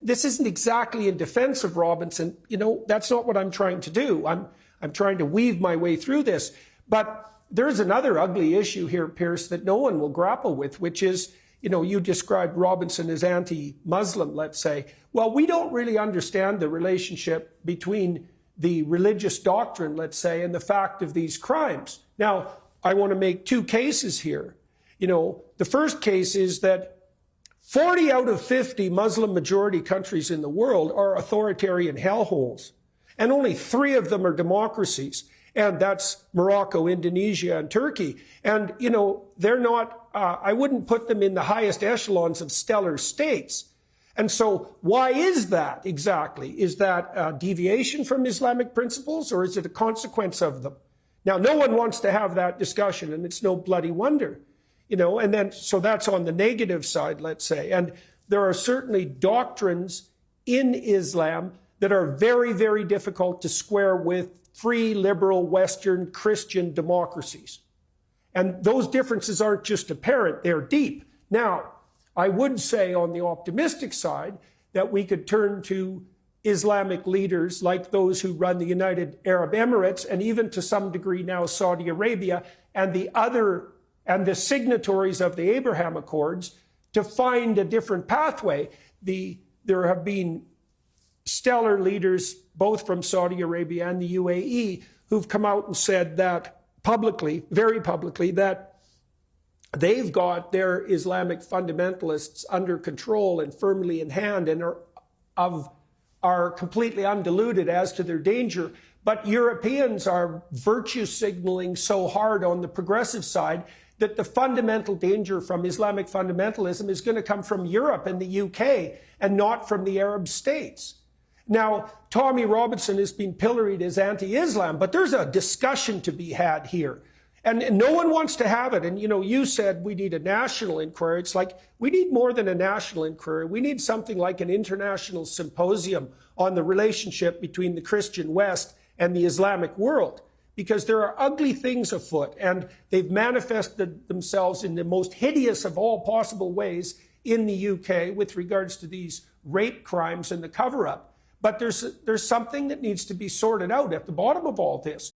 this isn't exactly in defense of Robinson. That's not what I'm trying to do. I'm trying to weave my way through this. But there's another ugly issue here, Piers, that no one will grapple with, which is, you described Robinson as anti-Muslim, let's say. Well, we don't really understand the relationship between the religious doctrine, let's say, and the fact of these crimes. Now, I want to make two cases here. The first case is that 40 out of 50 Muslim majority countries in the world are authoritarian hellholes, and only 3 of them are democracies. And that's Morocco, Indonesia, and Turkey. And, they're not, I wouldn't put them in the highest echelons of stellar states. And so why is that exactly? Is that a deviation from Islamic principles, or is it a consequence of them? Now, no one wants to have that discussion, and it's no bloody wonder, and then, so that's on the negative side, let's say. And there are certainly doctrines in Islam that are very, very difficult to square with free, liberal, Western, Christian democracies. And those differences aren't just apparent, they're deep. Now, I would say on the optimistic side that we could turn to Islamic leaders like those who run the United Arab Emirates, and even to some degree now Saudi Arabia, and the signatories of the Abraham Accords, to find a different pathway. There have been stellar leaders, both from Saudi Arabia and the UAE, who've come out and said that publicly, very publicly, that they've got their Islamic fundamentalists under control and firmly in hand, and are completely undiluted as to their danger. But Europeans are virtue signaling so hard on the progressive side that the fundamental danger from Islamic fundamentalism is going to come from Europe and the UK, and not from the Arab states. Now, Tommy Robinson has been pilloried as anti-Islam, but there's a discussion to be had here. And no one wants to have it. And, you said we need a national inquiry. It's like, we need more than a national inquiry. We need something like an international symposium on the relationship between the Christian West and the Islamic world, because there are ugly things afoot, and they've manifested themselves in the most hideous of all possible ways in the UK with regards to these rape crimes and the cover-up. But there's something that needs to be sorted out at the bottom of all this.